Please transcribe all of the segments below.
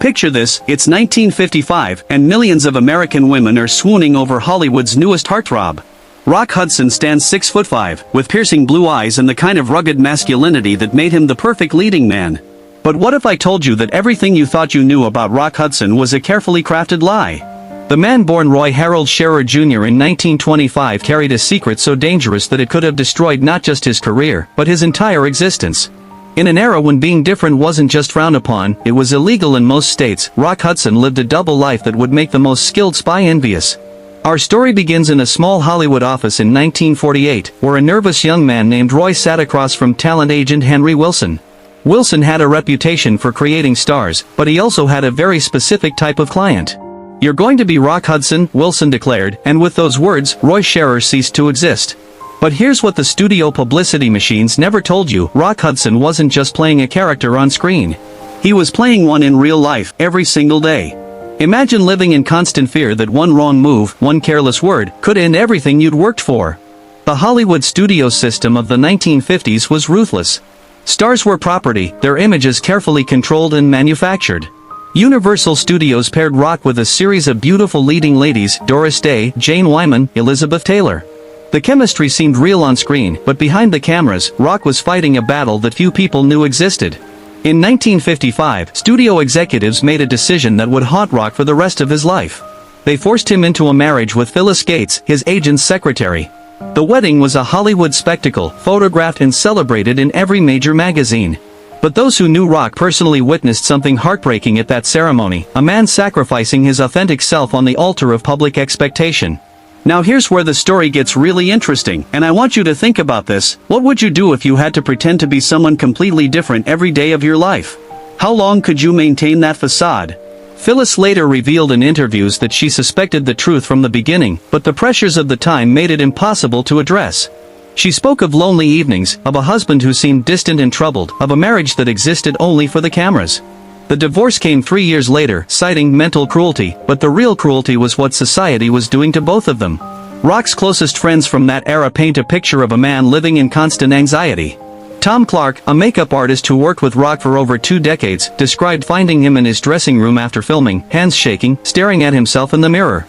Picture this, it's 1955, and millions of American women are swooning over Hollywood's newest heartthrob. Rock Hudson stands 6'5", with piercing blue eyes and the kind of rugged masculinity that made him the perfect leading man. But what if I told you that everything you thought you knew about Rock Hudson was a carefully crafted lie? The man born Roy Harold Scherer Jr. in 1925 carried a secret so dangerous that it could have destroyed not just his career, but his entire existence. In an era when being different wasn't just frowned upon, it was illegal in most states, Rock Hudson lived a double life that would make the most skilled spy envious. Our story begins in a small Hollywood office in 1948, where a nervous young man named Roy sat across from talent agent Henry Wilson. Wilson had a reputation for creating stars, but he also had a very specific type of client. "You're going to be Rock Hudson," Wilson declared, and with those words, Roy Scherer ceased to exist. But here's what the studio publicity machines never told you: Rock Hudson wasn't just playing a character on screen. He was playing one in real life, every single day. Imagine living in constant fear that one wrong move, one careless word, could end everything you'd worked for. The Hollywood studio system of the 1950s was ruthless. Stars were property, their images carefully controlled and manufactured. Universal Studios paired Rock with a series of beautiful leading ladies: Doris Day, Jane Wyman, Elizabeth Taylor. The chemistry seemed real on screen, but behind the cameras, Rock was fighting a battle that few people knew existed. In 1955, studio executives made a decision that would haunt Rock for the rest of his life. They forced him into a marriage with Phyllis Gates, his agent's secretary. The wedding was a Hollywood spectacle, photographed and celebrated in every major magazine. But those who knew Rock personally witnessed something heartbreaking at that ceremony: a man sacrificing his authentic self on the altar of public expectation. Now here's where the story gets really interesting, and I want you to think about this. What would you do if you had to pretend to be someone completely different every day of your life? How long could you maintain that facade? Phyllis later revealed in interviews that she suspected the truth from the beginning, but the pressures of the time made it impossible to address. She spoke of lonely evenings, of a husband who seemed distant and troubled, of a marriage that existed only for the cameras. The divorce came 3 years later, citing mental cruelty, but the real cruelty was what society was doing to both of them. Rock's closest friends from that era paint a picture of a man living in constant anxiety. Tom Clark, a makeup artist who worked with Rock for over 2 decades, described finding him in his dressing room after filming, hands shaking, staring at himself in the mirror.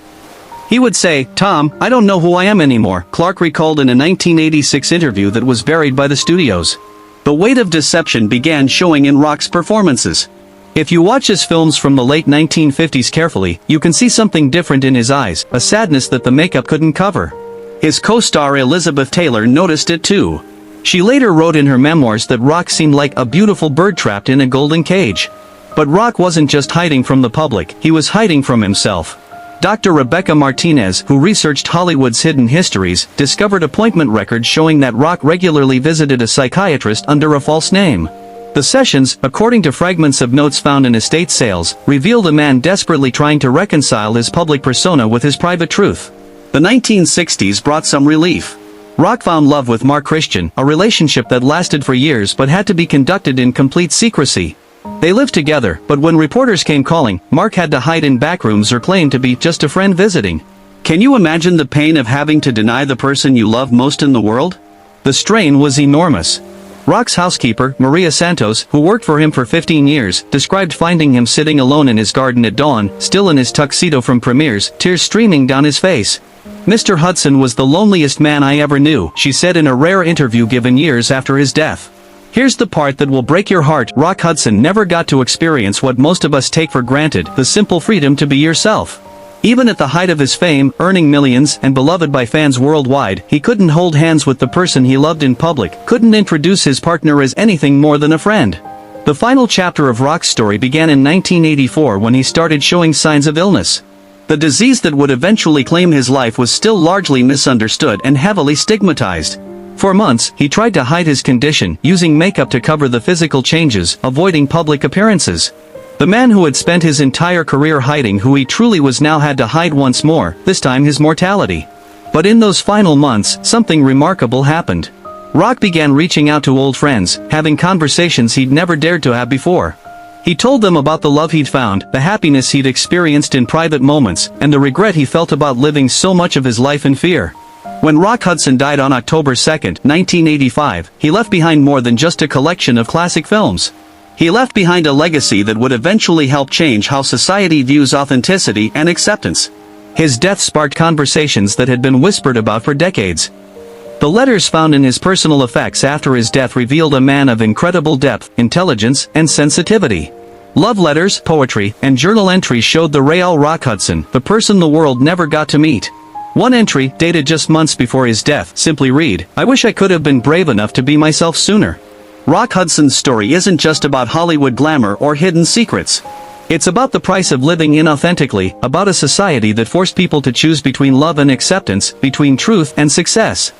He would say, "Tom, I don't know who I am anymore," Clark recalled in a 1986 interview that was buried by the studios. The weight of deception began showing in Rock's performances. If you watch his films from the late 1950s carefully, you can see something different in his eyes, a sadness that the makeup couldn't cover. His co-star Elizabeth Taylor noticed it too. She later wrote in her memoirs that Rock seemed like a beautiful bird trapped in a golden cage. But Rock wasn't just hiding from the public, he was hiding from himself. Dr. Rebecca Martinez, who researched Hollywood's hidden histories, discovered appointment records showing that Rock regularly visited a psychiatrist under a false name. The sessions, according to fragments of notes found in estate sales, revealed a man desperately trying to reconcile his public persona with his private truth. The 1960s brought some relief. Rock found love with Mark Christian, a relationship that lasted for years but had to be conducted in complete secrecy. They lived together, but when reporters came calling, Mark had to hide in backrooms or claim to be just a friend visiting. Can you imagine the pain of having to deny the person you love most in the world? The strain was enormous. Rock's housekeeper, Maria Santos, who worked for him for 15 years, described finding him sitting alone in his garden at dawn, still in his tuxedo from premieres, tears streaming down his face. "Mr. Hudson was the loneliest man I ever knew," she said in a rare interview given years after his death. Here's the part that will break your heart: Rock Hudson never got to experience what most of us take for granted, the simple freedom to be yourself. Even at the height of his fame, earning millions, and beloved by fans worldwide, he couldn't hold hands with the person he loved in public, couldn't introduce his partner as anything more than a friend. The final chapter of Rock's story began in 1984 when he started showing signs of illness. The disease that would eventually claim his life was still largely misunderstood and heavily stigmatized. For months, he tried to hide his condition, using makeup to cover the physical changes, avoiding public appearances. The man who had spent his entire career hiding who he truly was now had to hide once more, this time his mortality. But in those final months, something remarkable happened. Rock began reaching out to old friends, having conversations he'd never dared to have before. He told them about the love he'd found, the happiness he'd experienced in private moments, and the regret he felt about living so much of his life in fear. When Rock Hudson died on October 2, 1985, he left behind more than just a collection of classic films. He left behind a legacy that would eventually help change how society views authenticity and acceptance. His death sparked conversations that had been whispered about for decades. The letters found in his personal effects after his death revealed a man of incredible depth, intelligence, and sensitivity. Love letters, poetry, and journal entries showed the real Rock Hudson, the person the world never got to meet. One entry, dated just months before his death, simply read, "I wish I could have been brave enough to be myself sooner." Rock Hudson's story isn't just about Hollywood glamour or hidden secrets. It's about the price of living inauthentically, about a society that forced people to choose between love and acceptance, between truth and success.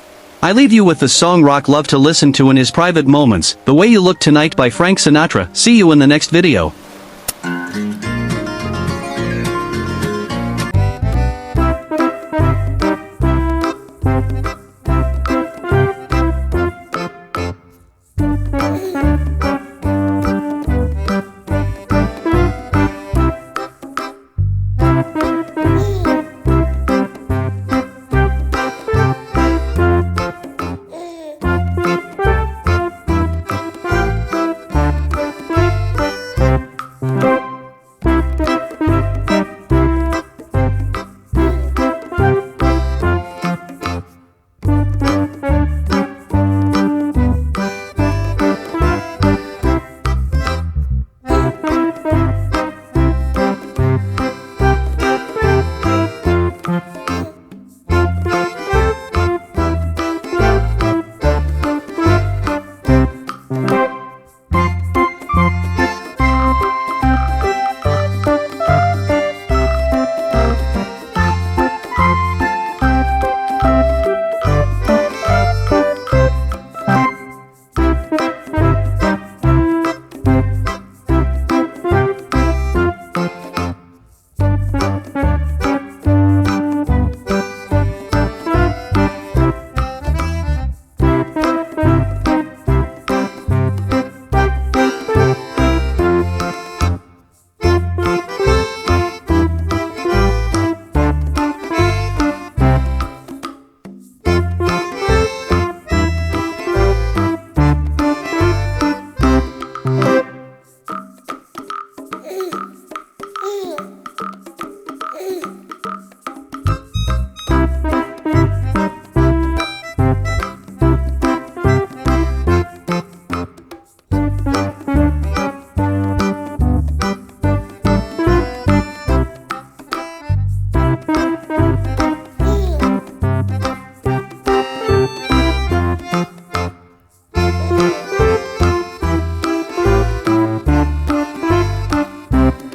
I leave you with the song Rock loved to listen to in his private moments, "The Way You Look Tonight" by Frank Sinatra. See you in the next video.